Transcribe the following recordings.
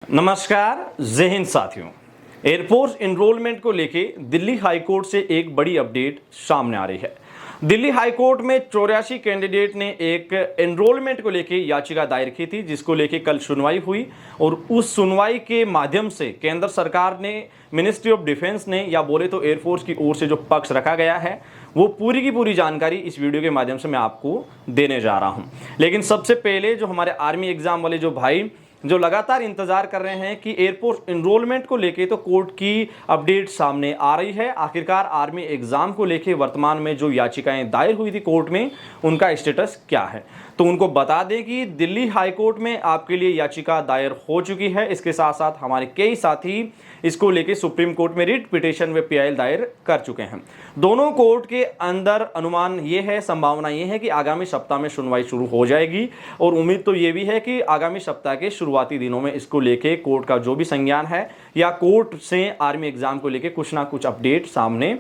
नमस्कार जय हिंद साथियों। एयरफोर्स एनरोलमेंट को लेके दिल्ली हाई कोर्ट से एक बड़ी अपडेट सामने आ रही है। दिल्ली हाई कोर्ट में 84 कैंडिडेट ने एक एनरोलमेंट को लेके याचिका दायर की थी, जिसको लेके कल सुनवाई हुई और उस सुनवाई के माध्यम से केंद्र सरकार ने, मिनिस्ट्री ऑफ डिफेंस ने, या बोले तो एयरफोर्स की ओर से जो पक्ष रखा गया है वो पूरी की पूरी जानकारी इस वीडियो के माध्यम से मैं आपको देने जा रहा हूं। लेकिन सबसे पहले जो हमारे आर्मी एग्जाम वाले जो भाई जो लगातार इंतजार कर रहे हैं कि एयरफोर्स एनरोलमेंट को लेके तो कोर्ट की अपडेट सामने आ रही है। आखिरकार आर्मी एग्जाम को लेके वर्तमान में जो याचिकाएं दायर हुई थी कोर्ट में, उनका स्टेटस क्या है, तो उनको बता दें कि दिल्ली हाई कोर्ट में आपके लिए याचिका दायर हो चुकी है। इसके साथ साथ हमारे कई साथी इसको लेके सुप्रीम कोर्ट में रिट पिटीशन व पीआईएल दायर कर चुके हैं। दोनों कोर्ट के अंदर अनुमान ये है, संभावना ये है कि आगामी सप्ताह में सुनवाई शुरू हो जाएगी और उम्मीद तो ये भी है कि आगामी सप्ताह के शुरुआती दिनों में इसको लेके कोर्ट का जो भी संज्ञान है या कोर्ट से आर्मी एग्जाम को लेके कुछ ना कुछ अपडेट सामने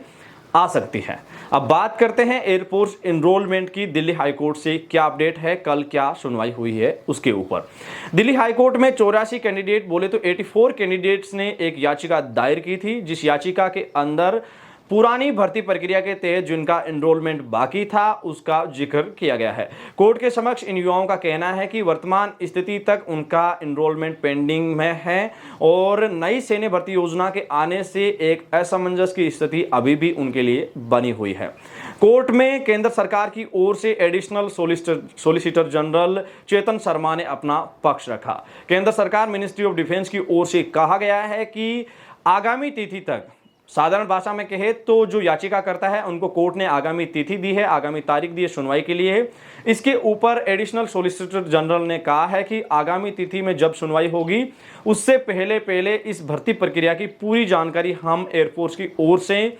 आ सकती है। अब बात करते हैं एयरफोर्स एनरोलमेंट की। दिल्ली हाई कोर्ट से क्या अपडेट है, कल क्या सुनवाई हुई है उसके ऊपर। दिल्ली हाई कोर्ट में 84 कैंडिडेट, बोले तो 84 कैंडिडेट्स ने एक याचिका दायर की थी, जिस याचिका के अंदर पुरानी भर्ती प्रक्रिया के तहत जिनका एनरोलमेंट बाकी था उसका जिक्र किया गया है। कोर्ट के समक्ष इन युवाओं का कहना है कि वर्तमान स्थिति तक उनका एनरोलमेंट पेंडिंग में है और नई सैन्य भर्ती योजना के आने से एक असमंजस की स्थिति अभी भी उनके लिए बनी हुई है। कोर्ट में केंद्र सरकार की ओर से additional solicitor general Chetan Sharma ने अपना पक्ष रखा। केंद्र सरकार, मिनिस्ट्री ऑफ डिफेंस की ओर से कहा गया है कि आगामी तिथि तक, साधारण भाषा में कहे तो जो याचिका करता है उनको कोर्ट ने आगामी तिथि दी है, आगामी तारीख दी है सुनवाई के लिए। इसके ऊपर एडिशनल सॉलिसिटर जनरल ने कहा है कि आगामी तिथि में जब सुनवाई होगी उससे पहले इस भर्ती प्रक्रिया की पूरी जानकारी हम एयरफोर्स की ओर से,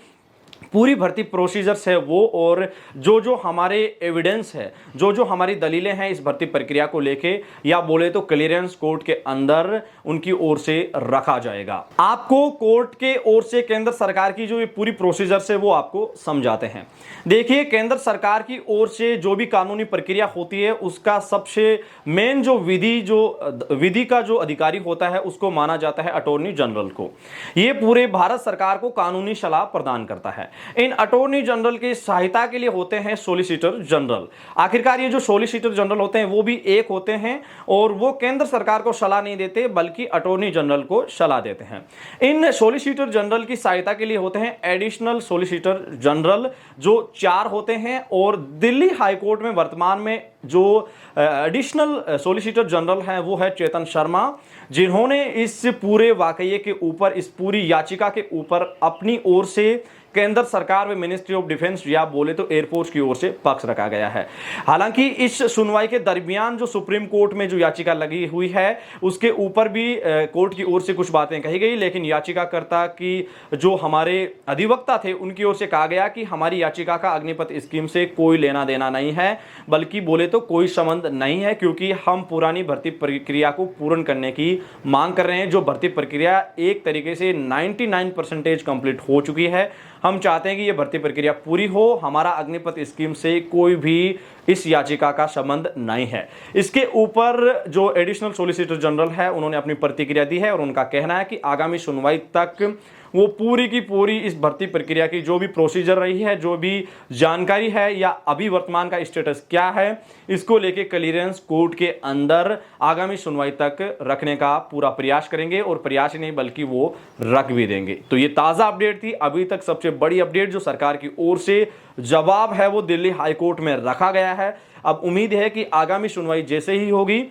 पूरी भर्ती प्रोसीजर्स है वो, और जो हमारे एविडेंस है, जो हमारी दलीलें हैं इस भर्ती प्रक्रिया को लेके, या बोले तो क्लियरेंस कोर्ट के अंदर उनकी ओर से रखा जाएगा। आपको कोर्ट के ओर से केंद्र सरकार की जो ये पूरी प्रोसीजर्स है वो आपको समझाते हैं। देखिए, केंद्र सरकार की ओर से जो भी कानूनी प्रक्रिया होती है उसका सबसे मेन जो विधि का जो अधिकारी होता है उसको माना जाता है अटॉर्नी जनरल को। ये पूरे भारत सरकार को कानूनी सलाह प्रदान करता है। इन अटॉर्नी जनरल की सहायता के लिए होते हैं सॉलिसिटर जनरल। आखिरकार ये जो सॉलिसिटर जनरल होते हैं वो भी एक होते हैं और वो केंद्र सरकार को सलाह नहीं देते बल्कि अटॉर्नी जनरल को सलाह देते हैं। इन सॉलिसिटर जनरल की सहायता के लिए होते हैं एडिशनल सॉलिसिटर जनरल, जो 4 होते हैं। और दिल्ली हाई कोर्ट में वर्तमान में जो एडिशनल सॉलिसिटर जनरल हैं वो है चेतन शर्मा, जिन्होंने इस पूरे वाकये के ऊपर, इस पूरी याचिका के ऊपर अपनी ओर से केंद्र सरकार व मिनिस्ट्री ऑफ डिफेंस, या बोले तो एयरफोर्स की ओर से पक्ष रखा गया है। हालांकि इस सुनवाई के दरमियान जो सुप्रीम कोर्ट में जो याचिका लगी हुई है उसके ऊपर भी कोर्ट की ओर से कुछ बातें कही गई, लेकिन याचिकाकर्ता की जो हमारे अधिवक्ता थे उनकी ओर से कहा गया कि हमारी याचिका का अग्निपथ स्कीम से कोई लेना देना नहीं है, बल्कि बोले तो कोई संबंध नहीं है, क्योंकि हम पुरानी भर्ती प्रक्रिया को पूर्ण करने की मांग कर रहे हैं। जो भर्ती प्रक्रिया एक तरीके से 99% कंप्लीट हो चुकी है, हम चाहते हैं कि यह भर्ती प्रक्रिया पूरी हो। हमारा अग्निपथ स्कीम से कोई भी इस याचिका का संबंध नहीं है। इसके ऊपर जो एडिशनल सॉलिसिटर जनरल है उन्होंने अपनी प्रतिक्रिया दी है और उनका कहना है कि आगामी सुनवाई तक वो पूरी की पूरी इस भर्ती प्रक्रिया की जो भी प्रोसीजर रही है, जो भी जानकारी है या अभी वर्तमान का स्टेटस क्या है, इसको लेके क्लियरेंस कोर्ट के अंदर आगामी सुनवाई तक रखने का पूरा प्रयास करेंगे, और प्रयास नहीं बल्कि वो रख भी देंगे। तो ये ताज़ा अपडेट थी, अभी तक सबसे बड़ी अपडेट जो सरकार की ओर से जवाब है वो दिल्ली हाई कोर्ट में रखा गया है। अब उम्मीद है कि आगामी सुनवाई जैसे ही होगी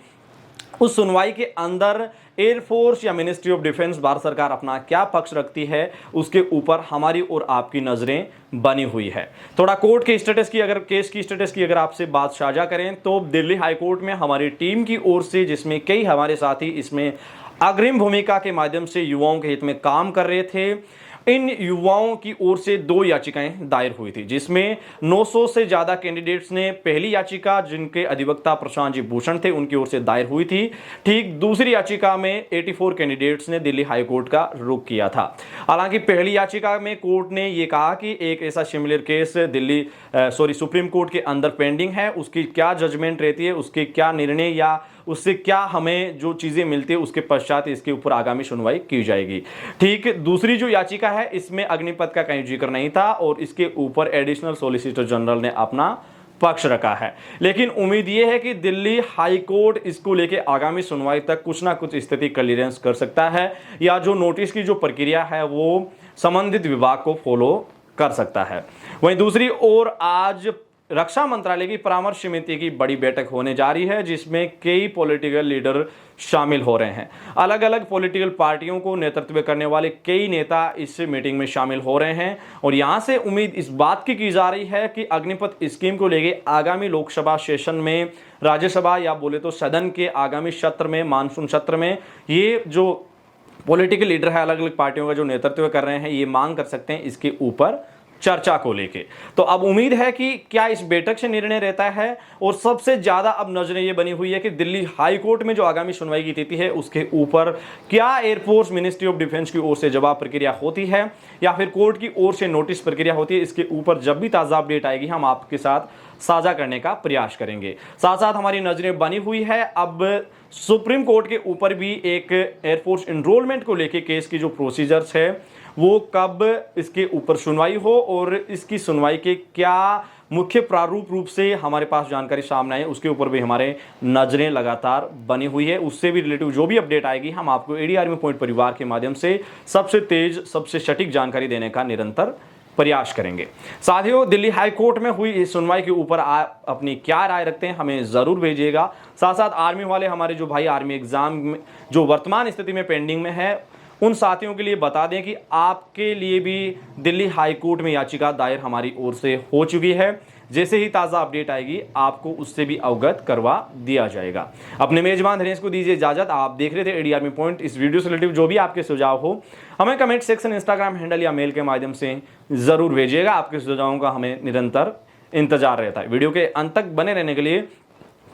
उस सुनवाई के अंदर एयरफोर्स या मिनिस्ट्री ऑफ डिफेंस, भारत सरकार अपना क्या पक्ष रखती है उसके ऊपर हमारी और आपकी नजरें बनी हुई है। थोड़ा कोर्ट के स्टेटस की, अगर केस की स्टेटस की अगर आपसे बात साझा करें तो दिल्ली हाई कोर्ट में हमारी टीम की ओर से, जिसमें कई हमारे साथी इसमें अग्रिम भूमिका के माध्यम से युवाओं के हित में काम कर रहे थे, इन युवाओं की ओर से 2 याचिकाएं दायर हुई थी, जिसमें 900 से ज्यादा कैंडिडेट्स ने पहली याचिका, जिनके अधिवक्ता प्रशांत जी भूषण थे, उनकी ओर से दायर हुई थी। ठीक दूसरी याचिका में 84 कैंडिडेट्स ने दिल्ली हाई कोर्ट का रुख किया था। हालांकि पहली याचिका में कोर्ट ने यह कहा कि एक ऐसा सिमिलर केस सुप्रीम कोर्ट के अंदर पेंडिंग है, उसकी क्या जजमेंट रहती है, उसके क्या निर्णय या उससे क्या हमें जो चीज़ें मिलती है उसके पश्चात इसके ऊपर आगामी सुनवाई की जाएगी। ठीक, दूसरी जो याचिका है इसमें अग्निपथ का कहीं जिक्र नहीं था और इसके ऊपर एडिशनल सॉलिसिटर जनरल ने अपना पक्ष रखा है। लेकिन उम्मीद यह है कि दिल्ली हाई कोर्ट इसको लेके आगामी सुनवाई तक कुछ ना कुछ स्थिति क्लियरेंस कर सकता है या जो नोटिस की जो प्रक्रिया है वो संबंधित विभाग को फॉलो कर सकता है। वहीं दूसरी ओर आज रक्षा मंत्रालय की परामर्श समिति की बड़ी बैठक होने जा रही है जिसमें कई पॉलिटिकल लीडर शामिल हो रहे हैं। अलग अलग पॉलिटिकल पार्टियों को नेतृत्व करने वाले कई नेता इस मीटिंग में शामिल हो रहे हैं और यहां से उम्मीद इस बात की जा रही है कि अग्निपथ स्कीम को लेकर आगामी लोकसभा सेशन में, राज्यसभा या बोले तो सदन के आगामी सत्र में, मानसून सत्र में, ये जो पॉलिटिकल लीडर है अलग अलग पार्टियों का जो नेतृत्व कर रहे हैं ये मांग कर सकते हैं इसके ऊपर चर्चा को लेके। तो अब उम्मीद है कि क्या इस बैठक से निर्णय रहता है और सबसे ज्यादा अब नजरें ये बनी हुई है कि दिल्ली हाई कोर्ट में जो आगामी सुनवाई की तिथि है उसके ऊपर क्या एयरफोर्स मिनिस्ट्री ऑफ डिफेंस की ओर से जवाब प्रक्रिया होती है या फिर कोर्ट की ओर से नोटिस प्रक्रिया होती है। इसके ऊपर जब भी ताज़ा अपडेट आएगी हम आपके साथ साझा करने का प्रयास करेंगे। साथ साथ हमारी नजरें बनी हुई है अब सुप्रीम कोर्ट के ऊपर भी एक एयरफोर्स एनरोलमेंट को लेके केस की जो प्रोसीजर्स है वो कब इसके ऊपर सुनवाई हो और इसकी सुनवाई के क्या मुख्य प्रारूप रूप से हमारे पास जानकारी सामने आई उसके ऊपर भी हमारे नजरें लगातार बनी हुई है। उससे भी रिलेटिव जो भी अपडेट आएगी हम आपको एडी आर्मी पॉइंट परिवार के माध्यम से सबसे तेज, सबसे सटीक जानकारी देने का निरंतर प्रयास करेंगे। साथियों, दिल्ली हाई कोर्ट में हुई इस सुनवाई के ऊपर आप अपनी क्या राय रखते हैं हमें जरूर भेजिएगा। साथ साथ आर्मी वाले हमारे जो भाई आर्मी एग्जाम में जो वर्तमान स्थिति में पेंडिंग में है उन साथियों के लिए बता दें कि आपके लिए भी दिल्ली हाई कोर्ट में याचिका दायर हमारी ओर से हो चुकी है। जैसे ही ताज़ा अपडेट आएगी आपको उससे भी अवगत करवा दिया जाएगा। अपने मेजबान धनेश को दीजिए इजाजत। आप देख रहे थे एडी आर्मी पॉइंट। इस वीडियो से रिलेटिव जो भी आपके सुझाव हो हमें कमेंट सेक्शन, इंस्टाग्राम हैंडल या मेल के माध्यम से जरूर भेजिएगा। आपके सुझावों का हमें निरंतर इंतजार रहता है। वीडियो के अंत तक बने रहने के लिए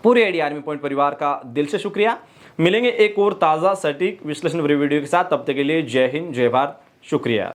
पूरे एडी आर्मी पॉइंट परिवार का दिल से शुक्रिया। मिलेंगे एक और ताज़ा सटीक विश्लेषण वीडियो के साथ, तब तक के लिए जय हिंद, जय भारत, शुक्रिया।